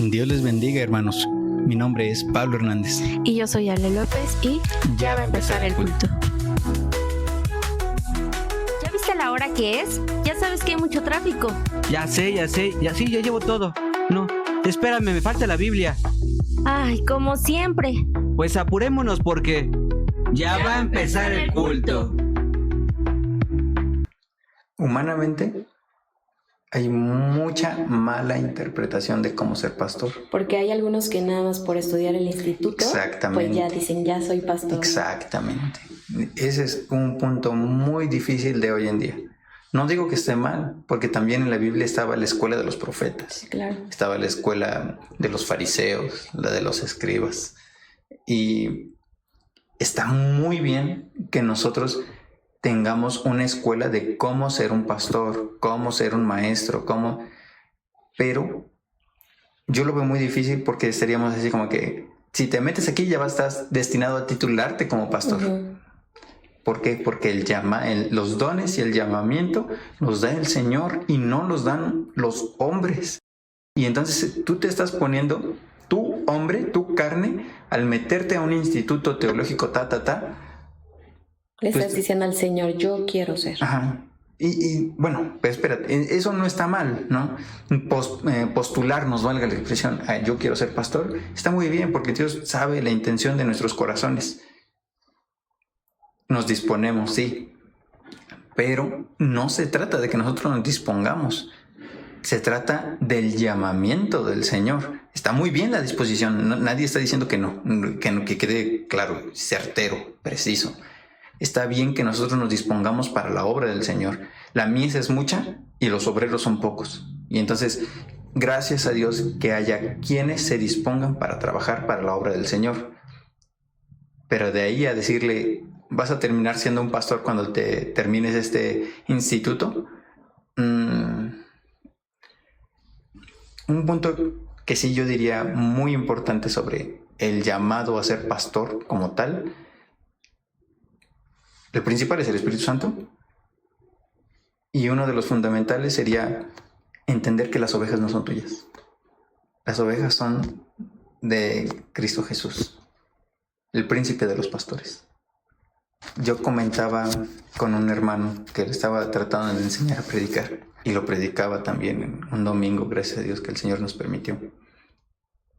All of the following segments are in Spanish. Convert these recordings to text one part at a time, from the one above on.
Dios les bendiga, hermanos. Mi nombre es Pablo Hernández. Y yo soy Ale López y ya va a empezar el culto. ¿Ya viste la hora que es? Ya sabes que hay mucho tráfico. Ya sé, ya llevo todo. No, espérame, me falta la Biblia. Ay, como siempre. Pues apurémonos porque ya va a empezar el culto. Humanamente, hay mucha mala interpretación de cómo ser pastor. Porque hay algunos que nada más por estudiar el instituto, pues ya dicen, ya soy pastor. Exactamente. Ese es un punto muy difícil de hoy en día. No digo que esté mal, porque también en la Biblia estaba la escuela de los profetas. Sí, claro. Estaba la escuela de los fariseos, la de los escribas. Y está muy bien que nosotros tengamos una escuela de cómo ser un pastor, cómo ser un maestro, pero yo lo veo muy difícil porque estaríamos así como que si te metes aquí ya estás destinado a titularte como pastor. Uh-huh. ¿Por qué? Porque los dones y el llamamiento los da el Señor y no los dan los hombres. Y entonces tú te estás poniendo, tú hombre, tu carne, al meterte a un instituto teológico, le estás diciendo al Señor, yo quiero ser. Ajá. Y bueno, pues espérate, eso no está mal, ¿no? Postularnos, valga la expresión, yo quiero ser pastor, está muy bien porque Dios sabe la intención de nuestros corazones. Nos disponemos, sí, pero no se trata de que nosotros nos dispongamos. Se trata del llamamiento del Señor. Está muy bien la disposición, nadie está diciendo que no, que quede claro, certero, preciso. Está bien que nosotros nos dispongamos para la obra del Señor. La mies es mucha y los obreros son pocos. Y entonces, gracias a Dios que haya quienes se dispongan para trabajar para la obra del Señor. Pero de ahí a decirle, vas a terminar siendo un pastor cuando te termines este instituto. Un punto que sí yo diría muy importante sobre el llamado a ser pastor como tal. El principal es el Espíritu Santo y uno de los fundamentales sería entender que las ovejas no son tuyas. Las ovejas son de Cristo Jesús, el príncipe de los pastores. Yo comentaba con un hermano que le estaba tratando de enseñar a predicar y lo predicaba también en un domingo, gracias a Dios que el Señor nos permitió.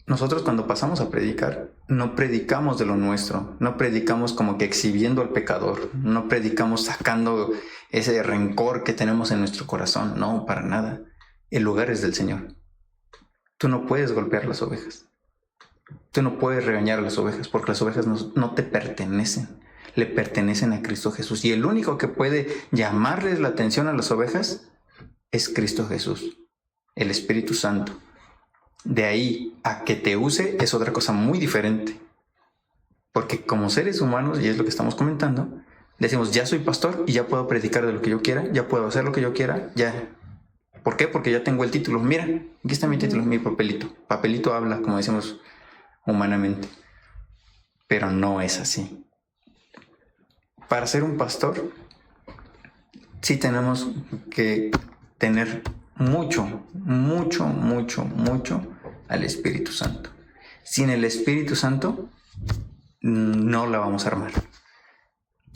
Nosotros cuando pasamos a predicar, no predicamos de lo nuestro, no predicamos como que exhibiendo al pecador, no predicamos sacando ese rencor que tenemos en nuestro corazón, no, para nada. El lugar es del Señor. Tú no puedes golpear las ovejas, tú no puedes regañar a las ovejas porque las ovejas no te pertenecen, le pertenecen a Cristo Jesús. Y el único que puede llamarles la atención a las ovejas es Cristo Jesús, el Espíritu Santo. De ahí a que te use es otra cosa muy diferente. Porque como seres humanos, y es lo que estamos comentando, decimos, ya soy pastor y ya puedo predicar de lo que yo quiera, ya puedo hacer lo que yo quiera, ya. ¿Por qué? Porque ya tengo el título. Mira, aquí está mi título, mi papelito. Papelito habla, como decimos humanamente. Pero no es así. Para ser un pastor, sí tenemos que tener mucho al Espíritu Santo. Sin el Espíritu Santo no la vamos a armar.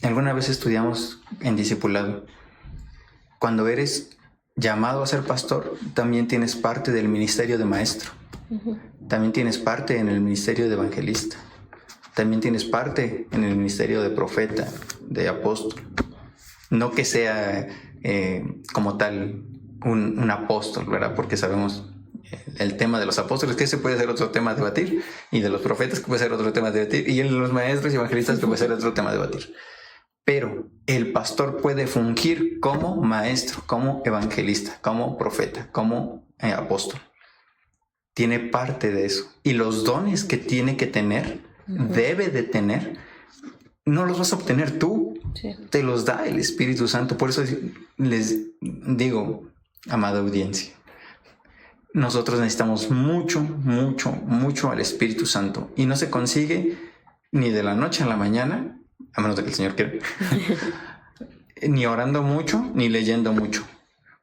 Alguna vez estudiamos en discipulado. Cuando eres llamado a ser pastor, también tienes parte del ministerio de maestro. Uh-huh. También tienes parte en el ministerio de evangelista. También tienes parte en el ministerio de profeta, de apóstol. No que sea como tal un apóstol, ¿verdad? Porque sabemos el tema de los apóstoles, que ese puede ser otro tema a debatir, y de los profetas, que puede ser otro tema a debatir, y de los maestros y evangelistas, que puede ser otro tema a debatir. Pero el pastor puede fungir como maestro, como evangelista, como profeta, como apóstol. Tiene parte de eso. Y los dones que tiene que tener, debe de tener, no los vas a obtener tú. Sí. Te los da el Espíritu Santo. Por eso les digo, amada audiencia, nosotros necesitamos mucho al Espíritu Santo. Y no se consigue ni de la noche a la mañana, a menos de que el Señor quiera, ni orando mucho, ni leyendo mucho.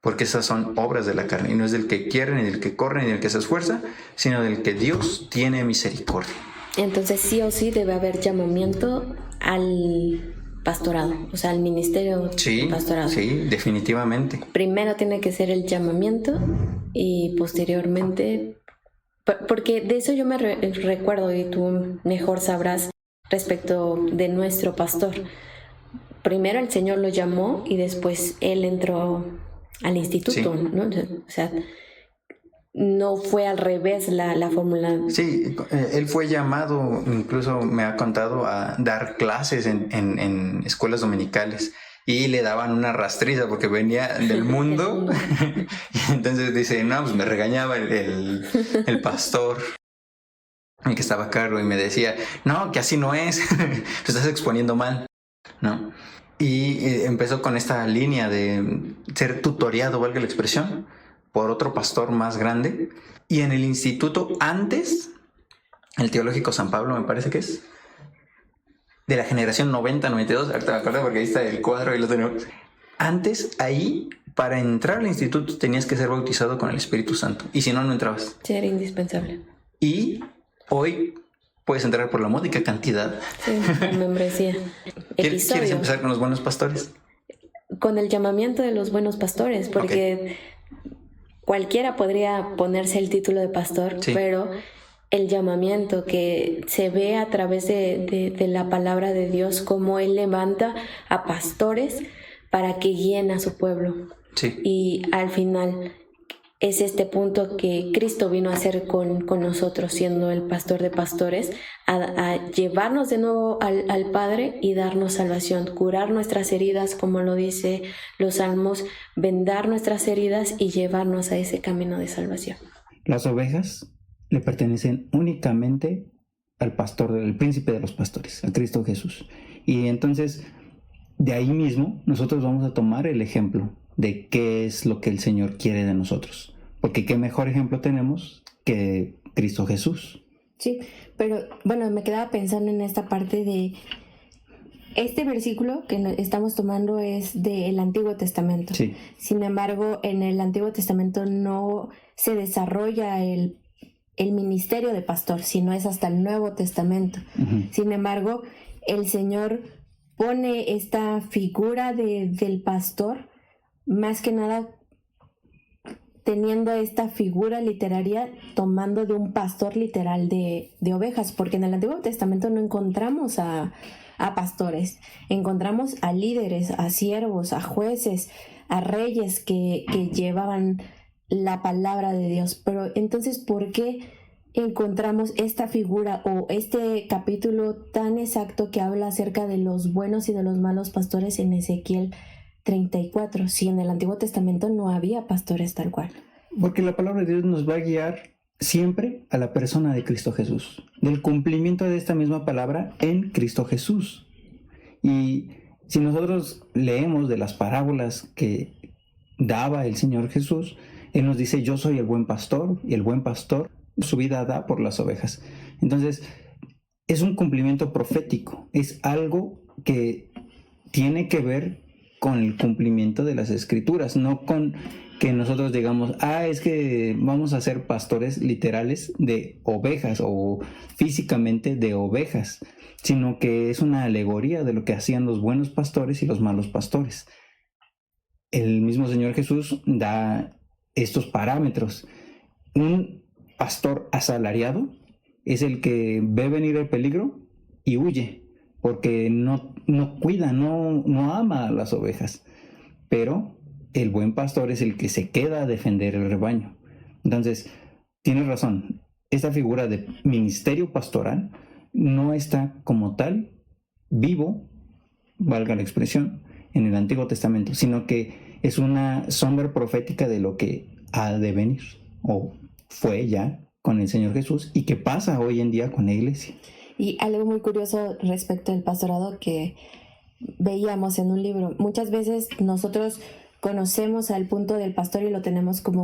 porque esas son obras de la carne, y no es del que quiere, ni del que corre, ni del que se esfuerza, sino del que Dios tiene misericordia. Entonces sí o sí debe haber llamamiento al pastorado, o sea, al ministerio pastorado. Sí, definitivamente. Primero tiene que ser el llamamiento y posteriormente, porque de eso yo me recuerdo y tú mejor sabrás respecto de nuestro pastor. Primero el Señor lo llamó y después él entró al instituto, ¿no? O sea, no fue al revés la fórmula. Sí, él fue llamado, incluso me ha contado, a dar clases en escuelas dominicales y le daban una rastriza porque venía del mundo. Y entonces dice, no, pues me regañaba el pastor, el que estaba a cargo, y me decía, no, que así no es, te estás exponiendo mal, ¿no? Y empezó con esta línea de ser tutoriado, valga la expresión, por otro pastor más grande. Y en el instituto, antes, el Teológico San Pablo, me parece que es, de la generación 90-92, ahorita me acuerdo porque ahí está el cuadro y lo tenemos. Antes, ahí, para entrar al instituto tenías que ser bautizado con el Espíritu Santo, y si no, no entrabas. Sí, era indispensable. Y hoy puedes entrar por la módica cantidad. Sí, la membresía. ¿Quieres empezar con los buenos pastores? Con el llamamiento de los buenos pastores, porque cualquiera podría ponerse el título de pastor, pero el llamamiento que se ve a través de la palabra de Dios, como Él levanta a pastores para que guíen a su pueblo. Sí. Y al final es este punto que Cristo vino a hacer con nosotros, siendo el pastor de pastores, a llevarnos de nuevo al Padre y darnos salvación, curar nuestras heridas, como lo dice los Salmos, vendar nuestras heridas y llevarnos a ese camino de salvación. Las ovejas le pertenecen únicamente al pastor, el príncipe de los pastores, a Cristo Jesús. Y entonces, de ahí mismo, nosotros vamos a tomar el ejemplo de qué es lo que el Señor quiere de nosotros. Porque qué mejor ejemplo tenemos que Cristo Jesús. Sí, pero bueno, me quedaba pensando en esta parte de... Este versículo que estamos tomando es del Antiguo Testamento. Sí. Sin embargo, en el Antiguo Testamento no se desarrolla el ministerio de pastor, sino es hasta el Nuevo Testamento. Uh-huh. Sin embargo, el Señor pone esta figura del pastor, más que nada teniendo esta figura literaria, tomando de un pastor literal de ovejas, porque en el Antiguo Testamento no encontramos a pastores, encontramos a líderes, a siervos, a jueces, a reyes que llevaban la palabra de Dios. Pero entonces, ¿por qué encontramos esta figura o este capítulo tan exacto que habla acerca de los buenos y de los malos pastores en Ezequiel 34, si en el Antiguo Testamento no había pastores tal cual? Porque la palabra de Dios nos va a guiar siempre a la persona de Cristo Jesús, del cumplimiento de esta misma palabra en Cristo Jesús. Y si nosotros leemos de las parábolas que daba el Señor Jesús, Él nos dice, yo soy el buen pastor, y el buen pastor su vida da por las ovejas. Entonces, es un cumplimiento profético, es algo que tiene que ver con el cumplimiento de las Escrituras, no con que nosotros digamos, es que vamos a ser pastores literales de ovejas o físicamente de ovejas, sino que es una alegoría de lo que hacían los buenos pastores y los malos pastores. El mismo Señor Jesús da estos parámetros. Un pastor asalariado es el que ve venir el peligro y huye, porque no cuida, no ama a las ovejas. Pero el buen pastor es el que se queda a defender el rebaño. Entonces, tienes razón, esta figura de ministerio pastoral no está como tal vivo, valga la expresión, en el Antiguo Testamento, sino que es una sombra profética de lo que ha de venir, o fue ya con el Señor Jesús, y que pasa hoy en día con la iglesia. Y algo muy curioso respecto al pastorado que veíamos en un libro, muchas veces nosotros conocemos al punto del pastor y lo tenemos como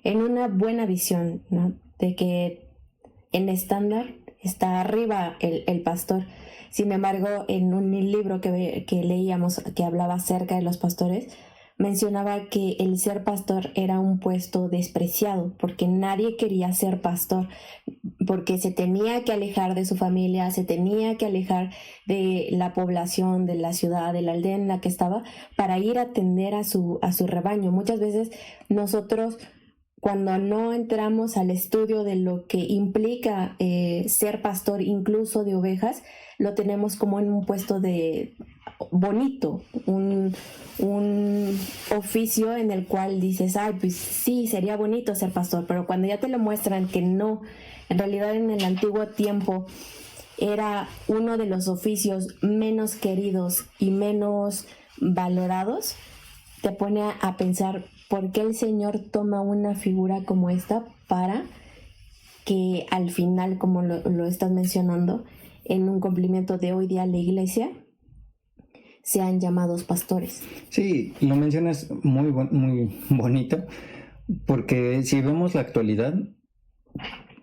en una buena visión, ¿no? De que en estándar está arriba el pastor. Sin embargo, en un libro que leíamos que hablaba acerca de los pastores, mencionaba que el ser pastor era un puesto despreciado, porque nadie quería ser pastor, porque se tenía que alejar de su familia, se tenía que alejar de la población, de la ciudad, de la aldea en la que estaba, para ir a atender a su rebaño. Muchas veces nosotros, cuando no entramos al estudio de lo que implica ser pastor, incluso de ovejas, lo tenemos como en un puesto de bonito, un oficio en el cual dices, ay, pues sí, sería bonito ser pastor, pero cuando ya te lo muestran que no, en realidad en el antiguo tiempo era uno de los oficios menos queridos y menos valorados, te pone a pensar por qué el Señor toma una figura como esta para que al final, como lo estás mencionando, en un cumplimiento de hoy día la iglesia, sean llamados pastores. Sí, lo mencionas muy bonito, porque si vemos la actualidad,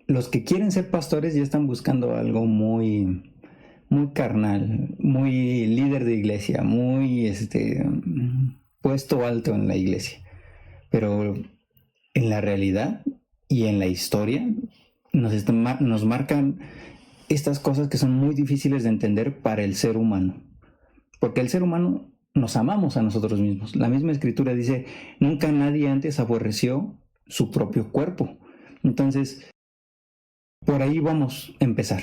los que quieren ser pastores ya están buscando algo muy carnal, muy líder de iglesia, muy puesto alto en la iglesia. Pero en la realidad y en la historia nos marcan estas cosas que son muy difíciles de entender para el ser humano. Porque el ser humano nos amamos a nosotros mismos. La misma escritura dice, nunca nadie antes aborreció su propio cuerpo. Entonces, por ahí vamos a empezar.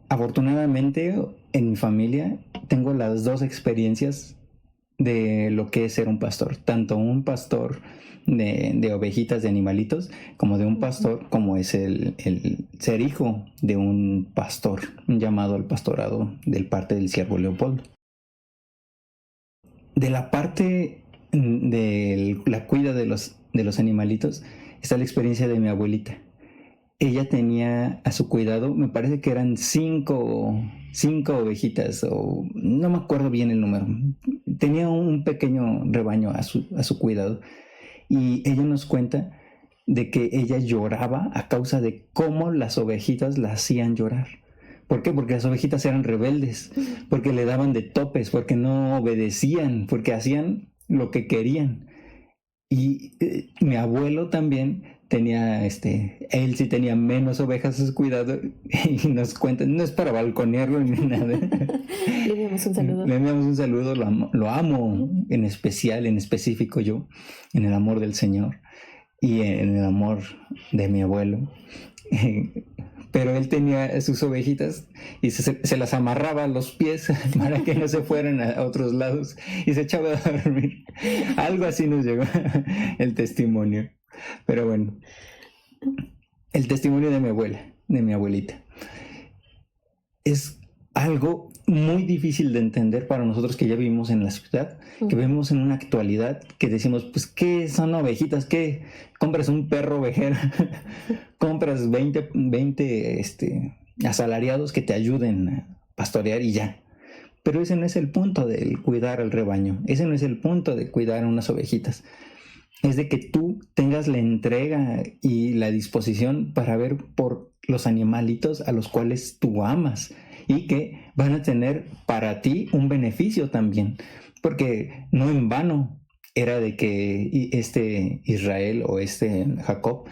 Afortunadamente, en mi familia tengo las dos experiencias de lo que es ser un pastor. Tanto un pastor de ovejitas, de animalitos, como de un pastor, como es el ser hijo de un pastor, un llamado al pastorado del parte del siervo Leopoldo. De la parte de la cuida de los animalitos está la experiencia de mi abuelita. Ella tenía a su cuidado, me parece que eran cinco ovejitas, o no me acuerdo bien el número. Tenía un pequeño rebaño a su cuidado. Y ella nos cuenta de que ella lloraba a causa de cómo las ovejitas la hacían llorar. ¿Por qué? Porque las ovejitas eran rebeldes, porque le daban de topes, porque no obedecían, porque hacían lo que querían. Y mi abuelo también tenía, él sí tenía menos ovejas a su cuidado, y nos cuenta, no es para balconearlo ni nada. Le enviamos un saludo. Le enviamos un saludo, lo amo en especial, en específico yo, en el amor del Señor y en el amor de mi abuelo. Pero él tenía sus ovejitas y se las amarraba a los pies para que no se fueran a otros lados y se echaba a dormir. Algo así nos llegó el testimonio. Pero bueno, el testimonio de mi abuela, de mi abuelita, es algo muy difícil de entender para nosotros que ya vivimos en la ciudad, que vivimos en una actualidad que decimos, pues, ¿qué son ovejitas? ¿Qué? Compras un perro ovejero, compras 20 asalariados que te ayuden a pastorear y ya. Pero ese no es el punto de cuidar al rebaño, ese no es el punto de cuidar a unas ovejitas. Es de que tú tengas la entrega y la disposición para ver por los animalitos a los cuales tú amas y que van a tener para ti un beneficio también. Porque no en vano era de que Israel o Jacob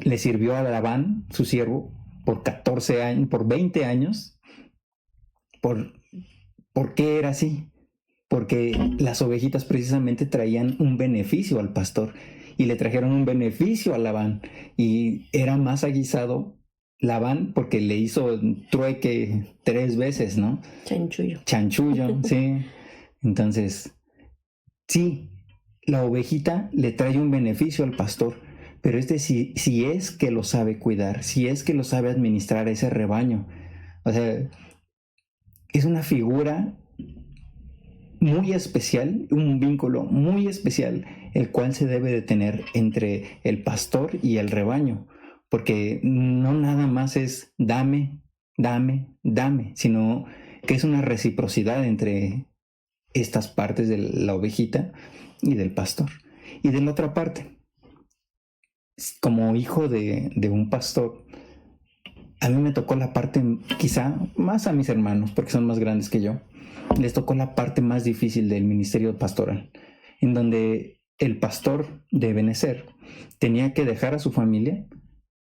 le sirvió a Labán, su siervo, por 14 años, por 20 años. ¿Por qué era así? Porque las ovejitas precisamente traían un beneficio al pastor y le trajeron un beneficio a Labán, y era más aguisado Labán porque le hizo trueque 3 veces, ¿no? Chanchullo, sí. Entonces, sí, la ovejita le trae un beneficio al pastor, pero si es que lo sabe cuidar, si es que lo sabe administrar ese rebaño. O sea, es una figura muy especial, un vínculo muy especial, el cual se debe de tener entre el pastor y el rebaño, porque no nada más es dame, sino que es una reciprocidad entre estas partes de la ovejita y del pastor. Y de la otra parte, como hijo de un pastor, a mí me tocó la parte, quizá más a mis hermanos, porque son más grandes que yo, les tocó la parte más difícil del ministerio pastoral, en donde el pastor de Benecer tenía que dejar a su familia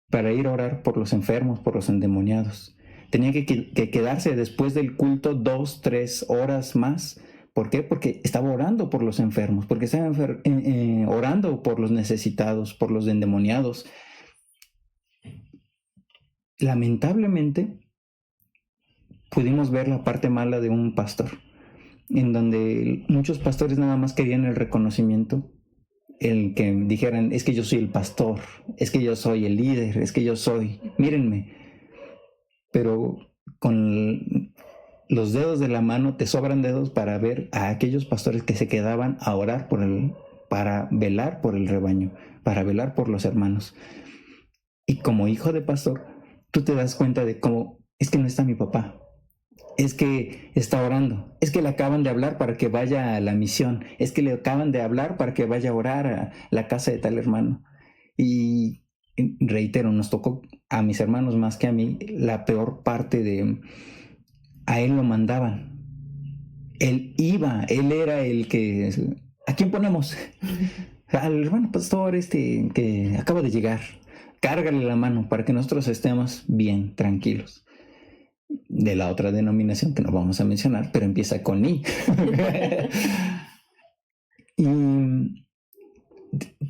para ir a orar por los enfermos, por los endemoniados. Tenía que quedarse después del culto 2-3 horas más. ¿Por qué? Porque estaba orando por los enfermos, porque estaba orando por los necesitados, por los endemoniados. Lamentablemente, pudimos ver la parte mala de un pastor, en donde muchos pastores nada más querían el reconocimiento, el que dijeran, es que yo soy el pastor, es que yo soy el líder, es que yo soy, mírenme. Pero con los dedos de la mano te sobran dedos para ver a aquellos pastores que se quedaban a orar para velar por el rebaño, para velar por los hermanos. Y como hijo de pastor, tú te das cuenta de cómo es que no está mi papá, es que está orando, es que le acaban de hablar para que vaya a la misión, es que le acaban de hablar para que vaya a orar a la casa de tal hermano. Y reitero, nos tocó a mis hermanos más que a mí la peor parte de... A él lo mandaban. Él iba, él era el que... ¿A quién ponemos? Al hermano pastor que acaba de llegar. Cárgale la mano para que nosotros estemos bien, tranquilos. De la otra denominación que no vamos a mencionar, pero empieza con I. Y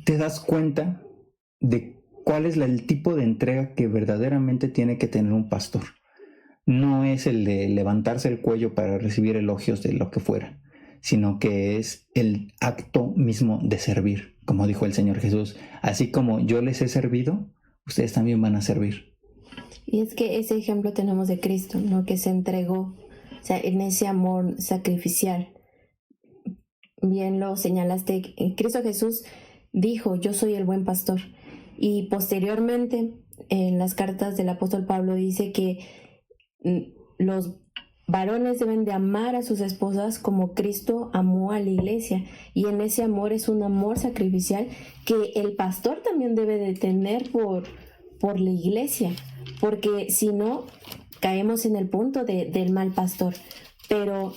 te das cuenta de cuál es el tipo de entrega que verdaderamente tiene que tener un pastor. No es el de levantarse el cuello para recibir elogios de lo que fuera, sino que es el acto mismo de servir. Como dijo el Señor Jesús, así como yo les he servido, ustedes también van a servir. Y es que ese ejemplo tenemos de Cristo, ¿no? Que se entregó, o sea, en ese amor sacrificial. Bien lo señalaste, Cristo Jesús dijo, yo soy el buen pastor. Y posteriormente, en las cartas del apóstol Pablo dice que los varones deben de amar a sus esposas como Cristo amó a la iglesia, y en ese amor es un amor sacrificial que el pastor también debe de tener por la iglesia, porque si no caemos en el punto del mal pastor. Pero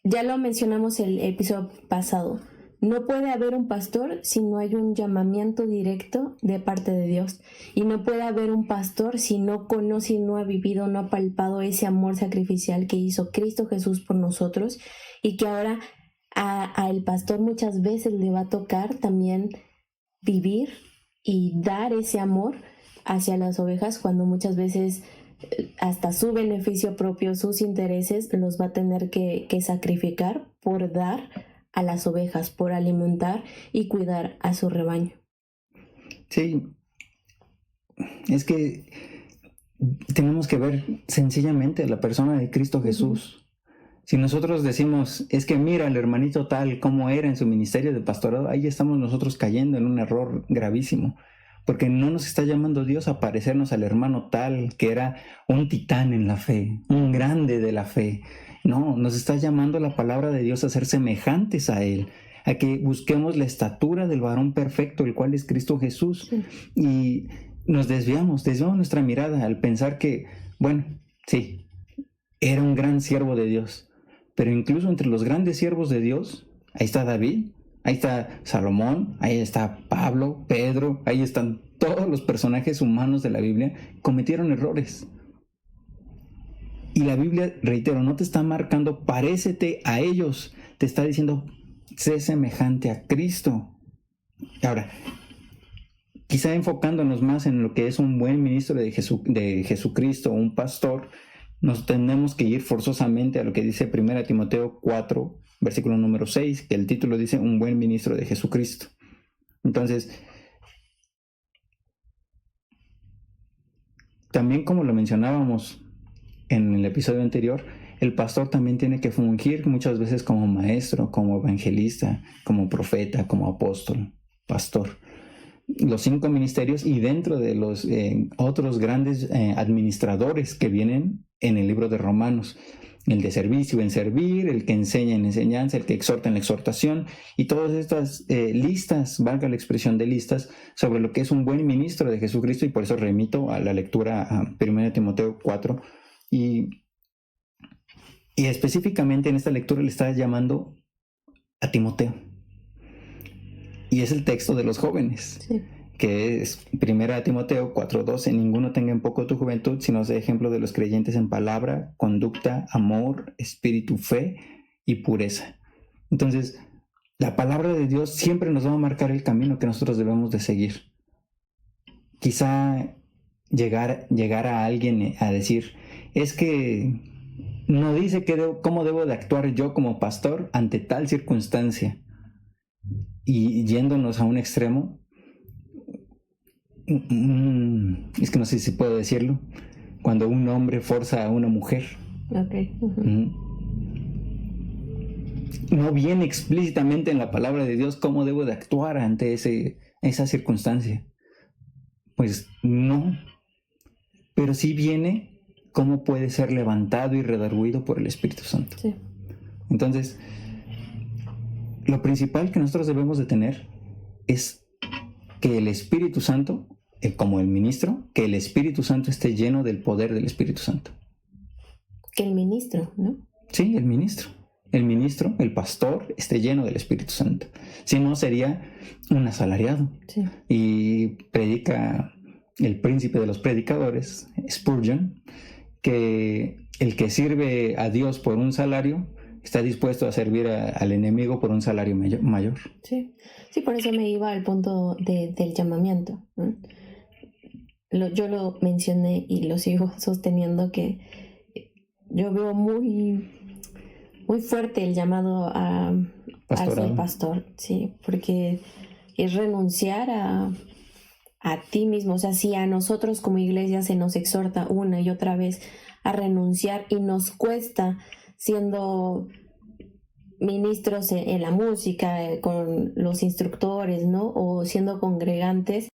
ya lo mencionamos el episodio pasado, no puede haber un pastor si no hay un llamamiento directo de parte de Dios. Y no puede haber un pastor si no conoce, no ha vivido, no ha palpado ese amor sacrificial que hizo Cristo Jesús por nosotros, y que ahora al pastor muchas veces le va a tocar también vivir y dar ese amor hacia las ovejas, cuando muchas veces hasta su beneficio propio, sus intereses, los va a tener que sacrificar por dar a las ovejas, por alimentar y cuidar a su rebaño. Sí, es que tenemos que ver sencillamente la persona de Cristo Jesús. Si nosotros decimos, es que mira el hermanito tal como era en su ministerio de pastorado, ahí estamos nosotros cayendo en un error gravísimo, porque no nos está llamando Dios a parecernos al hermano tal que era un titán en la fe, un grande de la fe. No, nos está llamando la palabra de Dios a ser semejantes a Él, a que busquemos la estatura del varón perfecto, el cual es Cristo Jesús. Sí. Y nos desviamos nuestra mirada al pensar que, bueno, sí, era un gran siervo de Dios, pero incluso entre los grandes siervos de Dios, ahí está David, ahí está Salomón, ahí está Pablo, Pedro, ahí están todos los personajes humanos de la Biblia, cometieron errores. Y la Biblia, reitero, no te está marcando parécete a ellos, te está diciendo sé semejante a Cristo. Ahora, quizá enfocándonos más en lo que es un buen ministro de Jesucristo, un pastor, nos tenemos que ir forzosamente a lo que dice 1 Timoteo 4, versículo número 6, que el título dice un buen ministro de Jesucristo. Entonces, también como lo mencionábamos en el episodio anterior, el pastor también tiene que fungir muchas veces como maestro, como evangelista, como profeta, como apóstol, pastor. Los 5 ministerios y dentro de los otros grandes administradores que vienen en el libro de Romanos. El de servicio en servir, el que enseña en enseñanza, el que exhorta en la exhortación, y todas estas listas, valga la expresión de listas, sobre lo que es un buen ministro de Jesucristo, y por eso remito a la lectura a 1 Timoteo 4, y Y específicamente en esta lectura le está llamando a Timoteo. Y es el texto de los jóvenes, Sí. que es 1 Timoteo 4:12, ninguno tenga en poco tu juventud, sino sea ejemplo de los creyentes en palabra, conducta, amor, espíritu, fe y pureza. Entonces, la palabra de Dios siempre nos va a marcar el camino que nosotros debemos de seguir. Quizá llegar a alguien a decir, es que no dice cómo debo de actuar yo como pastor ante tal circunstancia. Y yéndonos a un extremo, es que no sé si puedo decirlo, cuando un hombre forza a una mujer. Okay. Uh-huh. No viene explícitamente en la palabra de Dios cómo debo de actuar ante esa circunstancia. Pues no. Pero sí viene cómo puede ser levantado y redarguido por el Espíritu Santo. Sí. Entonces, lo principal que nosotros debemos de tener es que el Espíritu Santo, como el ministro, que el Espíritu Santo esté lleno del poder del Espíritu Santo. Que el ministro, ¿no? Sí, el ministro. El ministro, el pastor, esté lleno del Espíritu Santo. Si no, sería un asalariado. Sí. Y predica el príncipe de los predicadores, Spurgeon, que el que sirve a Dios por un salario está dispuesto a servir al enemigo por un salario mayor. Sí, por eso me iba al punto del llamamiento, ¿no? Yo lo mencioné y lo sigo sosteniendo, que yo veo muy fuerte el llamado a ser pastor, sí, porque es renunciar a ti mismo. O sea, si a nosotros como iglesia se nos exhorta una y otra vez a renunciar y nos cuesta, siendo ministros en la música, con los instructores, ¿no? O siendo congregantes,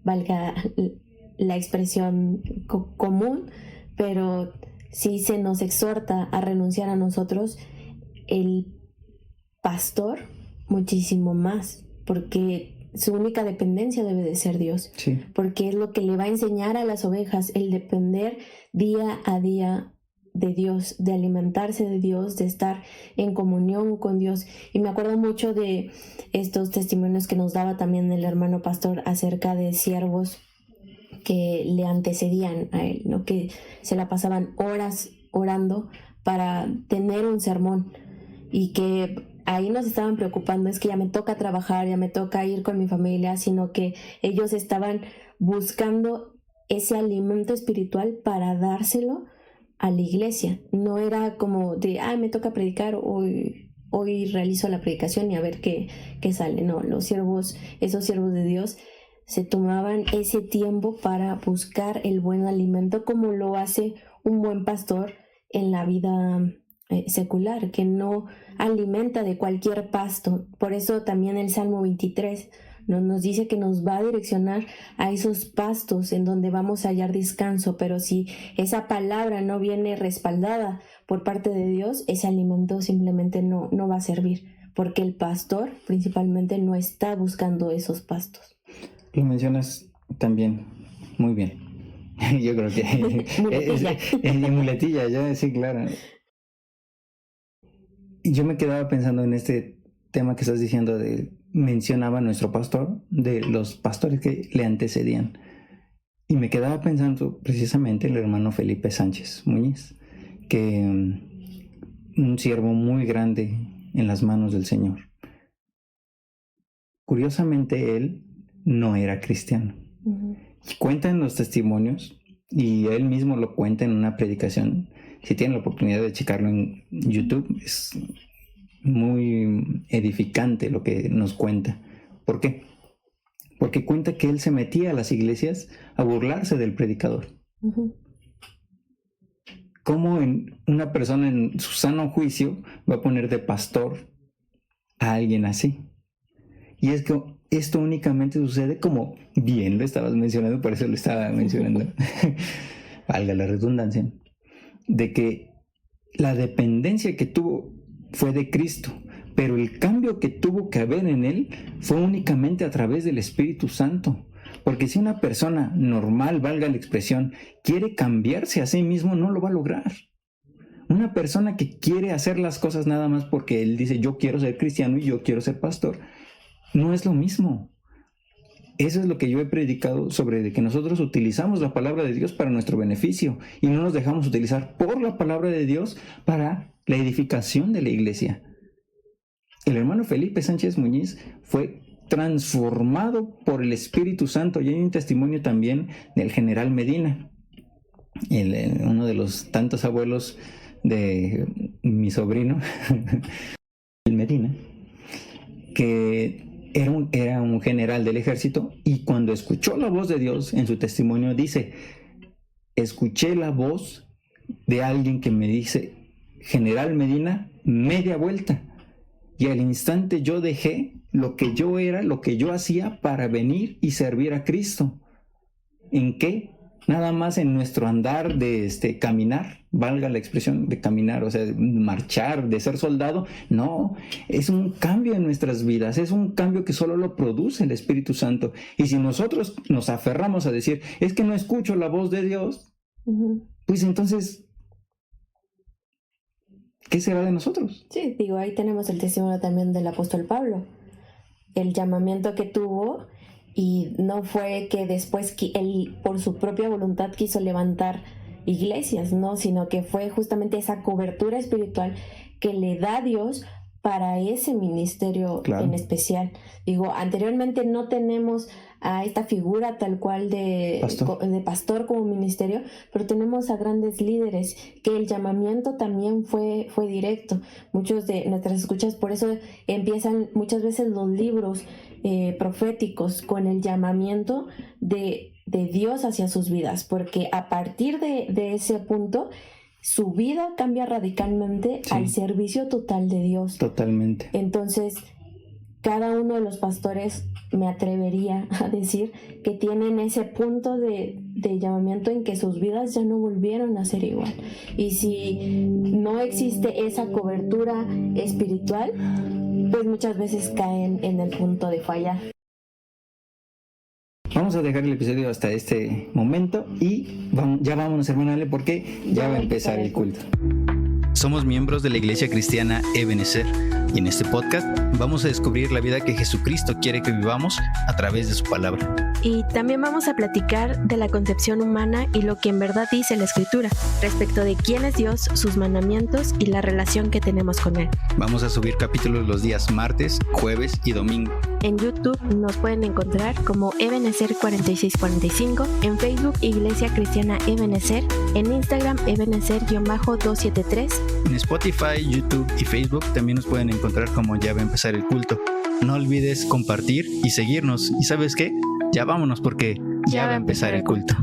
valga la expresión común, pero si se nos exhorta a renunciar a nosotros, el pastor muchísimo más, porque su única dependencia debe de ser Dios, sí. Porque es lo que le va a enseñar a las ovejas, el depender día a día de Dios, de alimentarse de Dios, de estar en comunión con Dios. Y me acuerdo mucho de estos testimonios que nos daba también el hermano pastor acerca de siervos que le antecedían a él, ¿no? Que se la pasaban horas orando para tener un sermón, y que ahí nos estaban preocupando, es que ya me toca trabajar, ya me toca ir con mi familia, sino que ellos estaban buscando ese alimento espiritual para dárselo a la iglesia. No era como de, me toca predicar, hoy realizo la predicación y a ver qué sale. No, esos siervos de Dios se tomaban ese tiempo para buscar el buen alimento, como lo hace un buen pastor en la vida secular, que no alimenta de cualquier pasto. Por eso también el Salmo 23 nos dice que nos va a direccionar a esos pastos en donde vamos a hallar descanso. Pero si esa palabra no viene respaldada por parte de Dios, ese alimento simplemente no va a servir, porque el pastor principalmente no está buscando esos pastos. Lo mencionas también muy bien. Yo creo que es muletilla, ya, sí, claro. Yo me quedaba pensando en este tema que estás diciendo, mencionaba nuestro pastor, de los pastores que le antecedían. Y me quedaba pensando precisamente el hermano Felipe Sánchez Muñiz, que un siervo muy grande en las manos del Señor. Curiosamente, él no era cristiano. Uh-huh. Cuentan los testimonios, y él mismo lo cuenta en una predicación. Si tienen la oportunidad de checarlo en YouTube, es muy edificante lo que nos cuenta. ¿Por qué? Porque cuenta que él se metía a las iglesias a burlarse del predicador. Uh-huh. ¿Cómo una persona en su sano juicio va a poner de pastor a alguien así? Y es que esto únicamente sucede, como bien lo estabas mencionando, por eso lo estaba mencionando, valga la redundancia, de que la dependencia que tuvo fue de Cristo, pero el cambio que tuvo que haber en él fue únicamente a través del Espíritu Santo. Porque si una persona normal, valga la expresión, quiere cambiarse a sí mismo, no lo va a lograr. Una persona que quiere hacer las cosas nada más porque él dice yo quiero ser cristiano y yo quiero ser pastor, no es lo mismo. Eso es lo que yo he predicado sobre de que nosotros utilizamos la palabra de Dios para nuestro beneficio y no nos dejamos utilizar por la palabra de Dios para la edificación de la iglesia. El hermano Felipe Sánchez Muñiz fue transformado por el Espíritu Santo, y hay un testimonio también del general Medina, uno de los tantos abuelos de mi sobrino, el Medina, que era un general del ejército, y cuando escuchó la voz de Dios, en su testimonio dice: escuché la voz de alguien que me dice, General Medina, media vuelta, y al instante yo dejé lo que yo era, lo que yo hacía para venir y servir a Cristo. ¿En qué? Nada más en nuestro andar de caminar, valga la expresión de caminar, o sea, marchar, de ser soldado. No, es un cambio en nuestras vidas, es un cambio que solo lo produce el Espíritu Santo. Y si nosotros nos aferramos a decir, es que no escucho la voz de Dios, pues entonces, ¿qué será de nosotros? Sí, digo, ahí tenemos el testimonio también del apóstol Pablo, el llamamiento que tuvo. Y no fue que después él por su propia voluntad quiso levantar iglesias, no, sino que fue justamente esa cobertura espiritual que le da Dios para ese ministerio en especial. Digo, anteriormente no tenemos a esta figura tal cual de pastor como ministerio, pero tenemos a grandes líderes que el llamamiento también fue directo. Muchos de nuestras escuchas, por eso empiezan muchas veces los libros proféticos con el llamamiento de Dios hacia sus vidas, porque a partir de ese punto su vida cambia radicalmente al servicio total de Dios. Totalmente. Entonces, cada uno de los pastores, me atrevería a decir, que tienen ese punto de llamamiento en que sus vidas ya no volvieron a ser igual. Y si no existe esa cobertura espiritual, pues muchas veces caen en el punto de fallar. Vamos a dejar el episodio hasta este momento y ya vámonos, hermana Ale, porque ya va a empezar el culto. Somos miembros de la Iglesia Cristiana Ebenezer, y en este podcast vamos a descubrir la vida que Jesucristo quiere que vivamos a través de su palabra. Y también vamos a platicar de la concepción humana y lo que en verdad dice la Escritura respecto de quién es Dios, sus mandamientos y la relación que tenemos con Él. Vamos a subir capítulos los días martes, jueves y domingo. En YouTube nos pueden encontrar como Ebenezer 4645, en Facebook Iglesia Cristiana Ebenezer, en Instagram Ebenezer-273. En Spotify, YouTube y Facebook también nos pueden encontrar como Ya va a empezar el culto. No olvides compartir y seguirnos. ¿Y sabes qué? Ya vámonos porque ya va a empezar el culto.